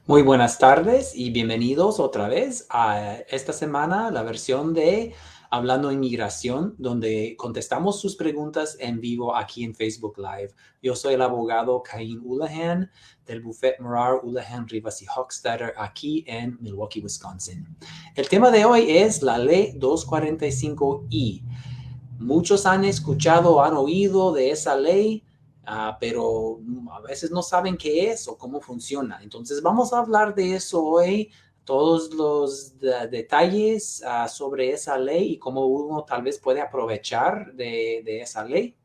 Muy buenas tardes y bienvenidos otra vez a esta semana, la versión de Hablando Inmigración, donde contestamos sus preguntas en vivo aquí en Facebook Live. Yo soy el abogado Caín Houlihan del bufete Morar, Houlihan, Rivas y Hochstetter aquí en Milwaukee, Wisconsin. El tema de hoy es la Ley 245I. Muchos han escuchado, han oído de esa ley, pero a veces no saben qué es o cómo funciona. Entonces vamos a hablar de eso hoy, todos los detalles sobre esa ley y cómo uno tal vez puede aprovechar de esa ley.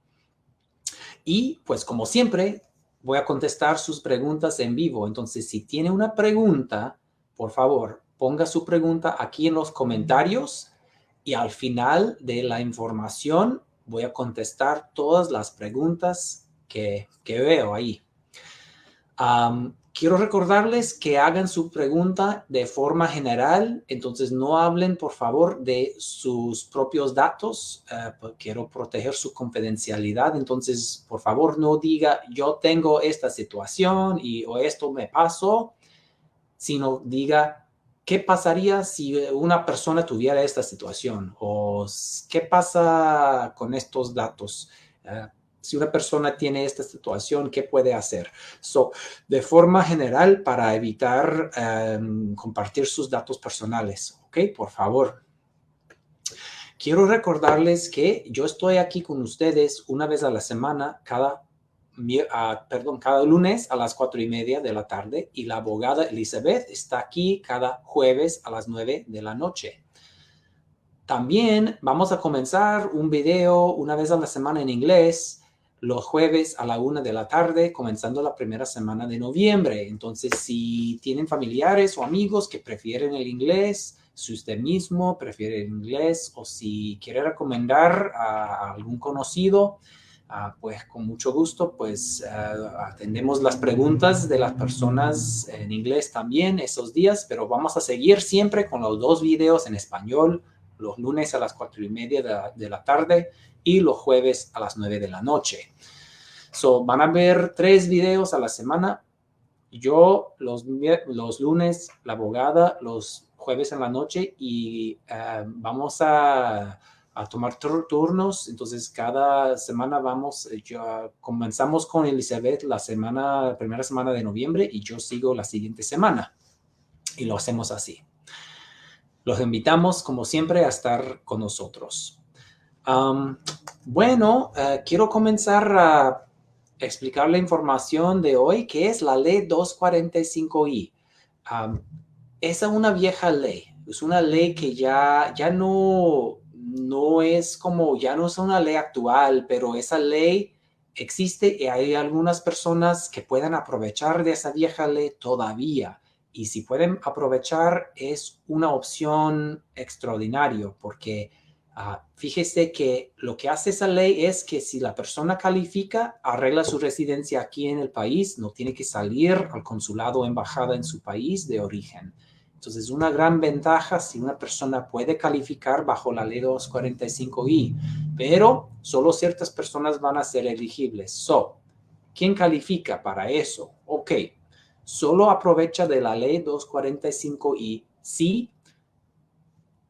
Y pues como siempre, voy a contestar sus preguntas en vivo. Entonces, si tiene una pregunta, por favor, ponga su pregunta aquí en los comentarios y al final de la información voy a contestar todas las preguntas que veo ahí. Quiero recordarles que hagan su pregunta de forma general, entonces no hablen, por favor, de sus propios datos. Quiero proteger su confidencialidad, entonces, por favor, no diga yo tengo esta situación o esto me pasó, sino diga qué pasaría si una persona tuviera esta situación o qué pasa con estos datos. Si una persona tiene esta situación, ¿qué puede hacer? De forma general, para evitar compartir sus datos personales, ¿ok? Por favor. Quiero recordarles que yo estoy aquí con ustedes una vez a la semana, cada lunes a las 4:30 de la tarde, y la abogada Elizabeth está aquí cada jueves a las 9 de la noche. También vamos a comenzar un video una vez a la semana en inglés, los jueves a la 1 de la tarde, comenzando la primera semana de noviembre. Entonces, si tienen familiares o amigos que prefieren el inglés, si usted mismo prefiere el inglés o si quiere recomendar a algún conocido, pues con mucho gusto, pues atendemos las preguntas de las personas en inglés también esos días, pero vamos a seguir siempre con los dos videos en español, los lunes a las 4:30 de la tarde y los jueves a las 9 de la noche. Van a ver 3 videos a la semana. Yo los lunes, la abogada, los jueves en la noche y vamos a tomar turnos. Entonces, cada semana comenzamos con Elizabeth la primera semana de noviembre y yo sigo la siguiente semana. Y lo hacemos así. Los invitamos, como siempre, a estar con nosotros. Quiero comenzar a explicar la información de hoy, que es la ley 245I. Es una vieja ley. Es una ley que ya no es como, ya no es una ley actual, pero esa ley existe y hay algunas personas que pueden aprovechar de esa vieja ley todavía. Y si pueden aprovechar, es una opción extraordinaria porque fíjese que lo que hace esa ley es que si la persona califica, arregla su residencia aquí en el país, no tiene que salir al consulado o embajada en su país de origen. Entonces, una gran ventaja si una persona puede calificar bajo la ley 245I, pero solo ciertas personas van a ser elegibles. ¿Quién califica para eso? Ok, solo aprovecha de la ley 245I si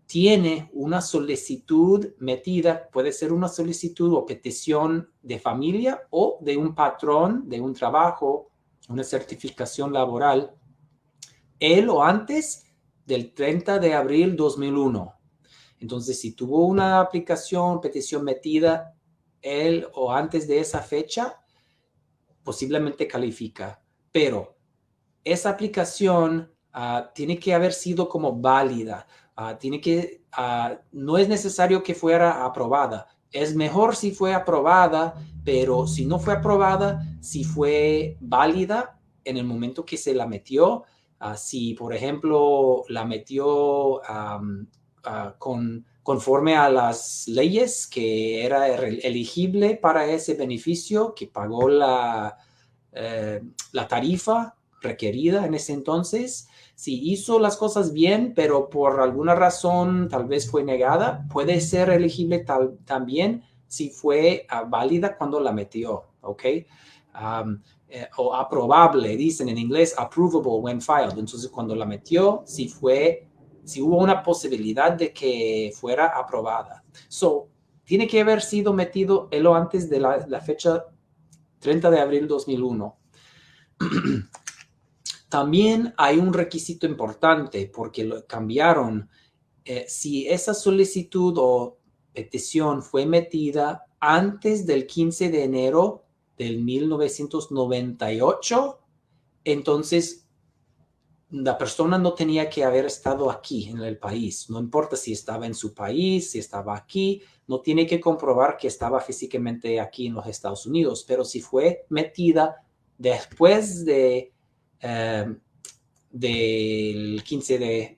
tiene una solicitud metida, puede ser una solicitud o petición de familia o de un patrón, de un trabajo, una certificación laboral, él o antes del 30 de abril 2001. Entonces, si tuvo una aplicación, petición metida, él o antes de esa fecha, posiblemente califica. Pero esa aplicación tiene que haber sido como válida. No es necesario que fuera aprobada. Es mejor si fue aprobada, pero si no fue aprobada, si fue válida en el momento que se la metió, si por ejemplo la metió conforme a las leyes que era elegible para ese beneficio, que pagó la tarifa requerida en ese entonces. Si hizo las cosas bien, pero por alguna razón tal vez fue negada, puede ser elegible también si fue válida cuando la metió, ¿ok? o aprobable, dicen en inglés, approvable when filed. Entonces, cuando la metió, si hubo una posibilidad de que fuera aprobada. So, tiene que haber sido metido antes de la fecha 30 de abril 2001. También hay un requisito importante porque lo cambiaron. Si esa solicitud o petición fue metida antes del 15 de enero del 1998, entonces la persona no tenía que haber estado aquí en el país. No importa si estaba en su país, si estaba aquí, no tiene que comprobar que estaba físicamente aquí en los Estados Unidos. Pero si fue metida después del 15 de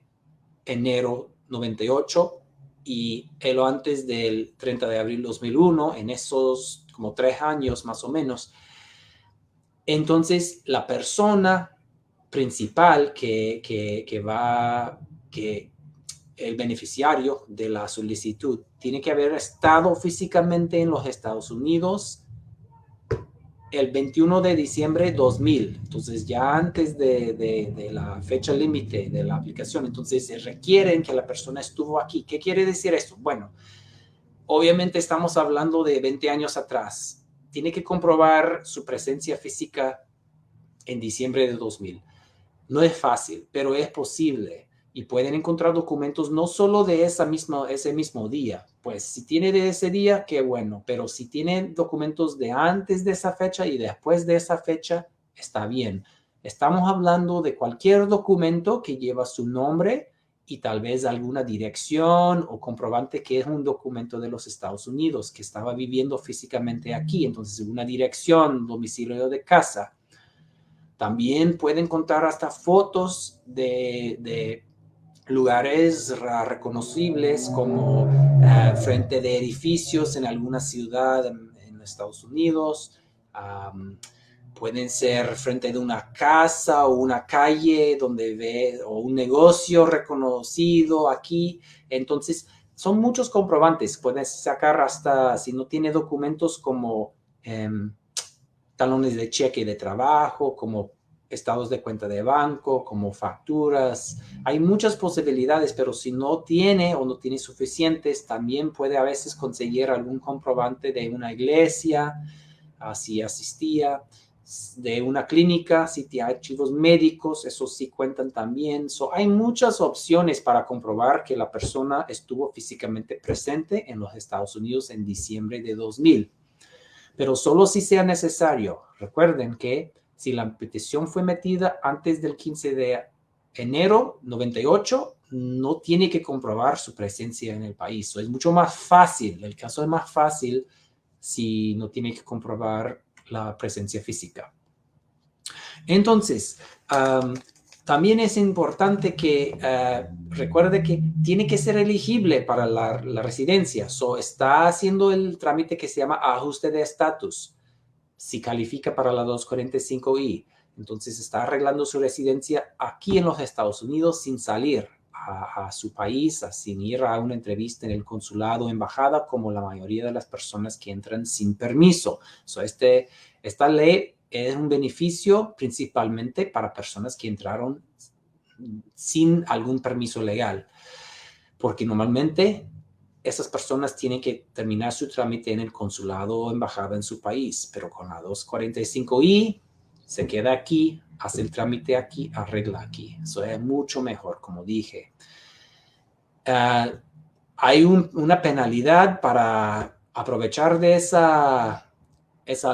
enero 98 y antes del 30 de abril 2001, en esos como 3 años más o menos, entonces la persona principal que el beneficiario de la solicitud tiene que haber estado físicamente en los Estados Unidos el 21 de diciembre de 2000, entonces ya antes de la fecha límite de la aplicación. Entonces se requieren que la persona estuvo aquí. ¿Qué quiere decir esto? Bueno, obviamente estamos hablando de 20 años atrás. Tiene que comprobar su presencia física en diciembre de 2000. No es fácil, pero es posible. Y pueden encontrar documentos no solo de ese mismo día. Pues si tiene de ese día, qué bueno. Pero si tiene documentos de antes de esa fecha y después de esa fecha, está bien. Estamos hablando de cualquier documento que lleva su nombre y tal vez alguna dirección o comprobante que es un documento de los Estados Unidos, que estaba viviendo físicamente aquí. Entonces, una dirección, domicilio de casa. También pueden contar hasta fotos de lugares reconocibles como frente de edificios en alguna ciudad en Estados Unidos. Pueden ser frente de una casa o una calle o un negocio reconocido aquí. Entonces, son muchos comprobantes. Pueden sacar hasta, si no tiene documentos como talones de cheque de trabajo, como estados de cuenta de banco, como facturas. Hay muchas posibilidades, pero si no tiene o no tiene suficientes, también puede a veces conseguir algún comprobante de una iglesia, si asistía, de una clínica, si tiene archivos médicos, esos sí cuentan también. Hay muchas opciones para comprobar que la persona estuvo físicamente presente en los Estados Unidos en diciembre de 2000. Pero solo si sea necesario. Recuerden que si la petición fue metida antes del 15 de enero 98, no tiene que comprobar su presencia en el país. Es mucho más fácil. El caso es más fácil si no tiene que comprobar la presencia física. Entonces, también es importante que recuerde que tiene que ser elegible para la residencia. Está haciendo el trámite que se llama ajuste de estatus. Si califica para la 245I, entonces está arreglando su residencia aquí en los Estados Unidos sin salir a su país, sin ir a una entrevista en el consulado o embajada, como la mayoría de las personas que entran sin permiso. Esta ley es un beneficio principalmente para personas que entraron sin algún permiso legal, porque normalmente esas personas tienen que terminar su trámite en el consulado o embajada en su país, pero con la 245I se queda aquí, hace el trámite aquí, arregla aquí. Eso es mucho mejor, como dije. Hay una penalidad para aprovechar de esa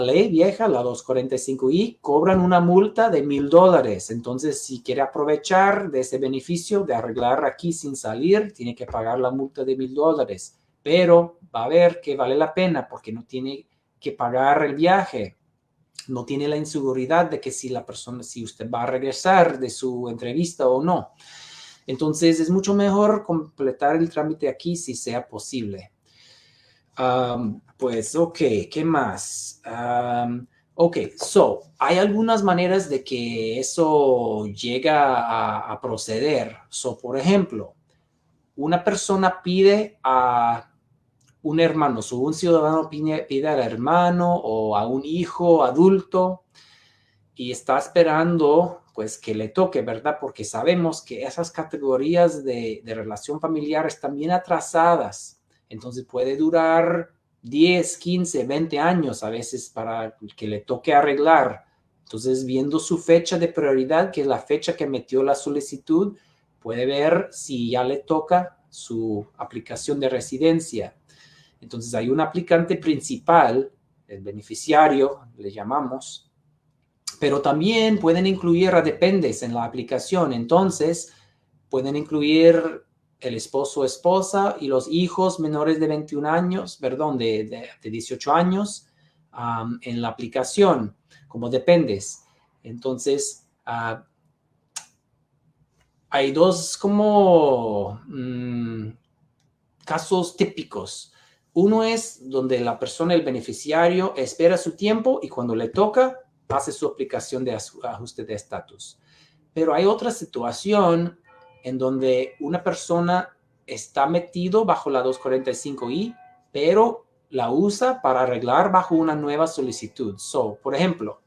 ley vieja, la 245I, cobran una multa de $1,000. Entonces, si quiere aprovechar de ese beneficio de arreglar aquí sin salir, tiene que pagar la multa de $1,000. Pero va a ver que vale la pena porque no tiene que pagar el viaje. No tiene la inseguridad de que si usted va a regresar de su entrevista o no. Entonces, es mucho mejor completar el trámite aquí si sea posible. Pues, ok, ¿qué más? Hay algunas maneras de que eso llega a proceder. Por ejemplo, una persona pide a un hermano, un ciudadano pide al hermano o a un hijo adulto y está esperando pues que le toque, ¿verdad? Porque sabemos que esas categorías de relación familiar están bien atrasadas. Entonces puede durar 10, 15, 20 años a veces para que le toque arreglar. Entonces, viendo su fecha de prioridad, que es la fecha que metió la solicitud, puede ver si ya le toca su aplicación de residencia. Entonces, hay un aplicante principal, el beneficiario, le llamamos, pero también pueden incluir a dependes en la aplicación. Entonces, pueden incluir el esposo o esposa y los hijos menores de 21 años, perdón, de 18 años en la aplicación, como dependes. Entonces, hay dos como casos típicos. Uno es donde la persona, el beneficiario, espera su tiempo y cuando le toca, hace su aplicación de ajuste de estatus. Pero hay otra situación en donde una persona está metido bajo la 245I, pero la usa para arreglar bajo una nueva solicitud. So, por ejemplo,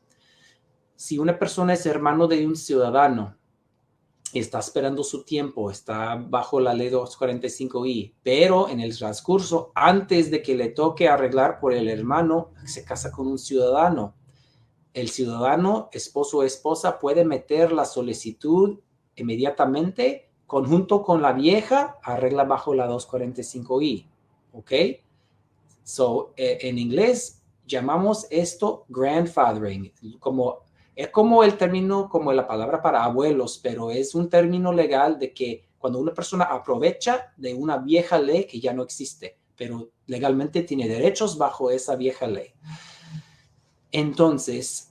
si una persona es hermano de un ciudadano, está esperando su tiempo, está bajo la ley 245I, pero en el transcurso, antes de que le toque arreglar por el hermano, se casa con un ciudadano. El ciudadano, esposo o esposa, puede meter la solicitud inmediatamente, conjunto con la vieja, arregla bajo la 245I. ¿Ok? So, en inglés llamamos esto grandfathering, es como el término, como la palabra para abuelos, pero es un término legal de que cuando una persona aprovecha de una vieja ley que ya no existe, pero legalmente tiene derechos bajo esa vieja ley. Entonces,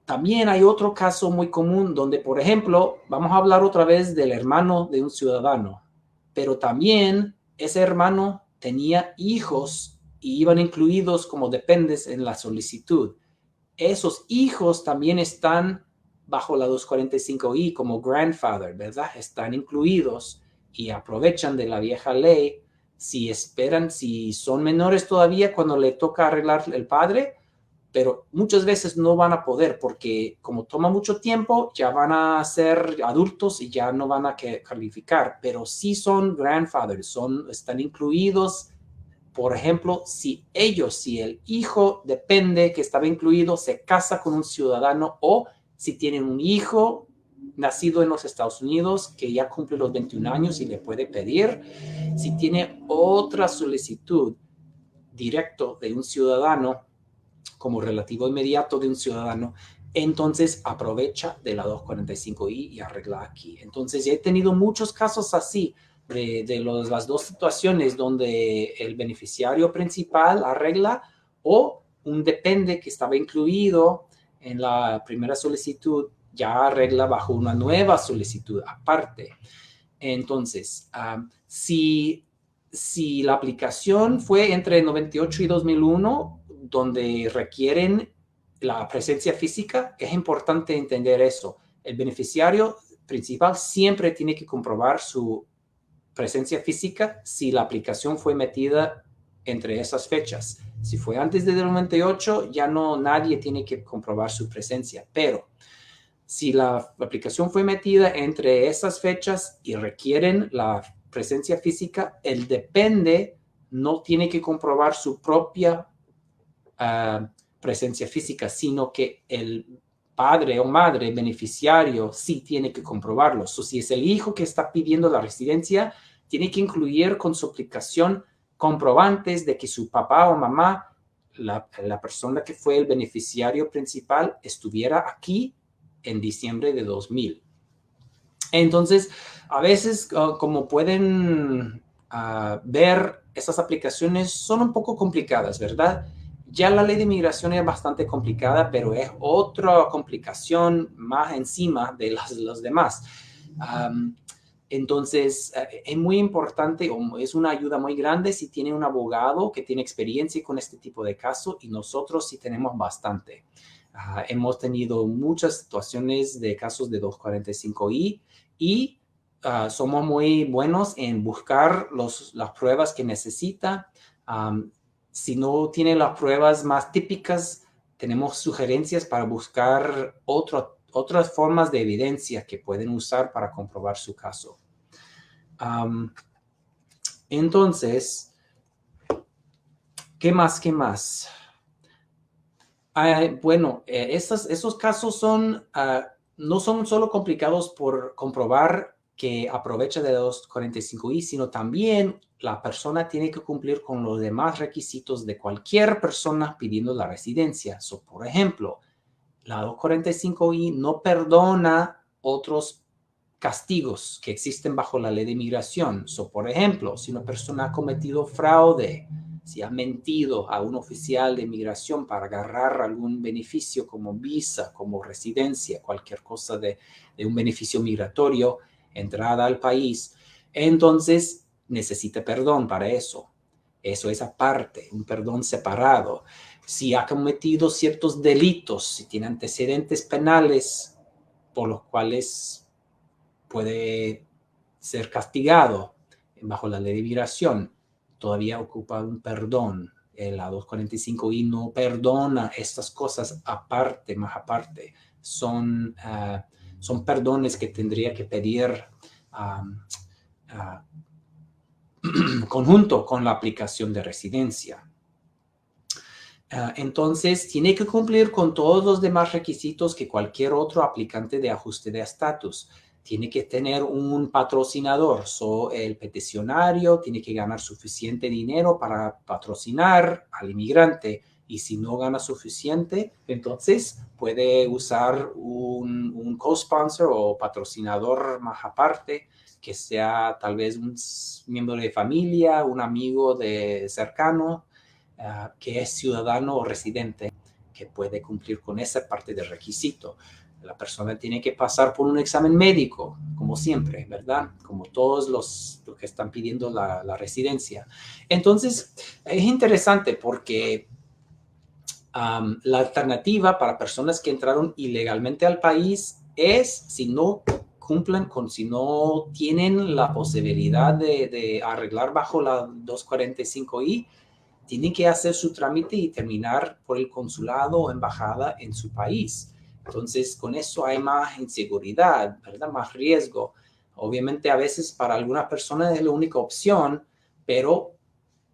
también hay otro caso muy común donde, por ejemplo, vamos a hablar otra vez del hermano de un ciudadano, pero también ese hermano tenía hijos y iban incluidos como dependes en la solicitud. Esos hijos también están bajo la 245I como grandfather, ¿verdad? Están incluidos y aprovechan de la vieja ley. Si esperan, si son menores todavía cuando le toca arreglar el padre, pero muchas veces no van a poder porque como toma mucho tiempo, ya van a ser adultos y ya no van a calificar, pero sí son grandfathers, están incluidos. Por ejemplo, si el hijo depende que estaba incluido, se casa con un ciudadano o si tienen un hijo nacido en los Estados Unidos que ya cumple los 21 años y le puede pedir, si tiene otra solicitud directo de un ciudadano como relativo inmediato de un ciudadano, entonces aprovecha de la 245I y arregla aquí. Entonces, he tenido muchos casos así de las dos situaciones donde el beneficiario principal arregla o un depende que estaba incluido en la primera solicitud ya arregla bajo una nueva solicitud aparte. Entonces, si la aplicación fue entre 98 y 2001, donde requieren la presencia física, es importante entender eso. El beneficiario principal siempre tiene que comprobar su presencia física si la aplicación fue metida entre esas fechas. Si fue antes del 98, ya no nadie tiene que comprobar su presencia, pero si la aplicación fue metida entre esas fechas y requieren la presencia física, el depende no tiene que comprobar su propia presencia física, sino que el padre o madre beneficiario sí tiene que comprobarlo. Si es el hijo que está pidiendo la residencia, tiene que incluir con su aplicación comprobantes de que su papá o mamá, la persona que fue el beneficiario principal, estuviera aquí en diciembre de 2000. Entonces, a veces, como pueden ver, esas aplicaciones son un poco complicadas, ¿verdad? Ya la ley de inmigración es bastante complicada, pero es otra complicación más encima de las demás. Entonces, es muy importante, o es una ayuda muy grande si tiene un abogado que tiene experiencia con este tipo de casos, y nosotros sí tenemos bastante. Hemos tenido muchas situaciones de casos de 245I y somos muy buenos en buscar las pruebas que necesita. Si no tiene las pruebas más típicas tenemos sugerencias para buscar otras formas de evidencia que pueden usar para comprobar su caso. Entonces, ¿qué más? Bueno, esos casos no son solo complicados por comprobar que aprovecha de 245i, sino también la persona tiene que cumplir con los demás requisitos de cualquier persona pidiendo la residencia. Por ejemplo, la 245i no perdona otros castigos que existen bajo la ley de inmigración. Por ejemplo, si una persona ha cometido fraude, si ha mentido a un oficial de inmigración para agarrar algún beneficio como visa, como residencia, cualquier cosa de un beneficio migratorio, entrada al país, entonces necesita perdón para eso. Eso es aparte, un perdón separado. Si ha cometido ciertos delitos, si tiene antecedentes penales por los cuales puede ser castigado bajo la ley de migración, todavía ocupa un perdón. La 245i no perdona estas cosas aparte, más aparte. Son perdones que tendría que pedir conjunto con la aplicación de residencia. Entonces, tiene que cumplir con todos los demás requisitos que cualquier otro aplicante de ajuste de estatus. Tiene que tener un patrocinador. El peticionario tiene que ganar suficiente dinero para patrocinar al inmigrante. Y si no gana suficiente, entonces puede usar un co-sponsor o patrocinador más aparte, que sea tal vez un miembro de familia, un amigo cercano, que es ciudadano o residente, que puede cumplir con esa parte del requisito. La persona tiene que pasar por un examen médico, como siempre, ¿verdad? Como todos los que están pidiendo la residencia. Entonces, es interesante porque la alternativa para personas que entraron ilegalmente al país es, si no tienen la posibilidad de arreglar bajo la 245i, tienen que hacer su trámite y terminar por el consulado o embajada en su país. Entonces, con eso hay más inseguridad, ¿verdad? Más riesgo. Obviamente, a veces para algunas personas es la única opción, pero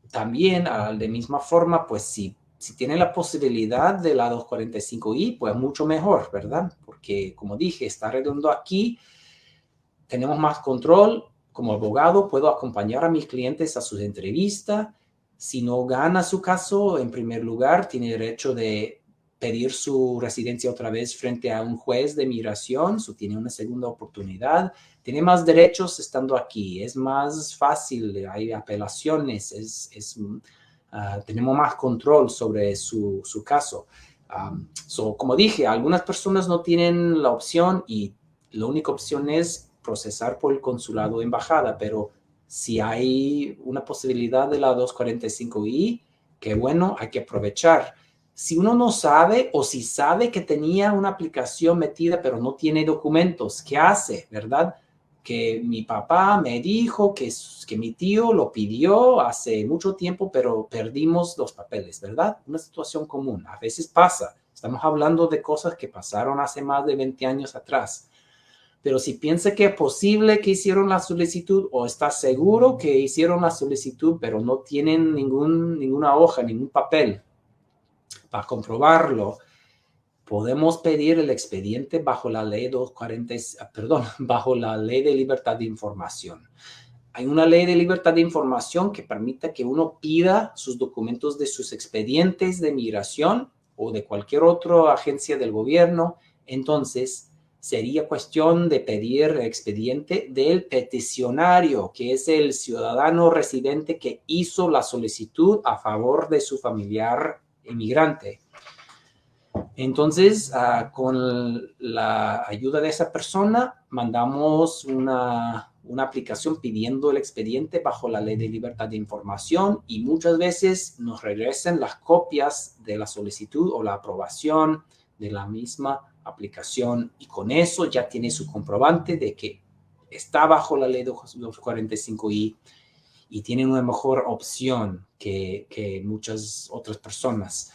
también de misma forma, pues si tienen la posibilidad de la 245i, pues mucho mejor, ¿verdad? Porque, como dije, está arreglando aquí, tenemos más control. Como abogado, puedo acompañar a mis clientes a sus entrevistas. Si no gana su caso, en primer lugar, tiene derecho de pedir su residencia otra vez frente a un juez de migración. Tiene una segunda oportunidad. Tiene más derechos estando aquí. Es más fácil, hay apelaciones, tenemos más control sobre su caso. Como dije, algunas personas no tienen la opción y la única opción es procesar por el consulado o embajada, pero si hay una posibilidad de la 245i, qué bueno, hay que aprovechar. Si uno no sabe o si sabe que tenía una aplicación metida pero no tiene documentos, ¿qué hace, verdad? Que mi papá me dijo que mi tío lo pidió hace mucho tiempo, pero perdimos los papeles, ¿verdad? Una situación común. A veces pasa. Estamos hablando de cosas que pasaron hace más de 20 años atrás. Pero si piensa que es posible que hicieron la solicitud o está seguro que hicieron la solicitud, pero no tienen ninguna hoja, ningún papel para comprobarlo, podemos pedir el expediente bajo la ley 240, bajo la ley de libertad de información. Hay una ley de libertad de información que permite que uno pida sus documentos de sus expedientes de migración o de cualquier otra agencia del gobierno. Entonces, sería cuestión de pedir el expediente del peticionario, que es el ciudadano residente que hizo la solicitud a favor de su familiar inmigrante. Entonces, con la ayuda de esa persona, mandamos una aplicación pidiendo el expediente bajo la ley de libertad de información y muchas veces nos regresan las copias de la solicitud o la aprobación de la misma aplicación y con eso ya tiene su comprobante de que está bajo la ley 245i y tiene una mejor opción que muchas otras personas.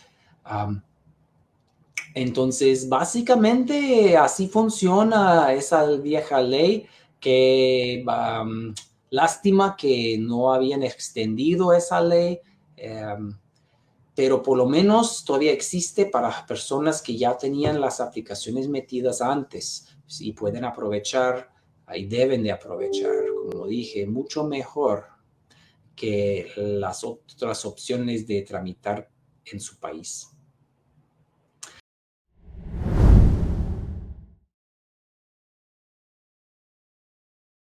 Entonces, básicamente así funciona esa vieja ley que lástima que no habían extendido esa ley, pero por lo menos todavía existe para personas que ya tenían las aplicaciones metidas antes y pueden aprovechar y deben de aprovechar, como dije, mucho mejor que las otras opciones de tramitar en su país.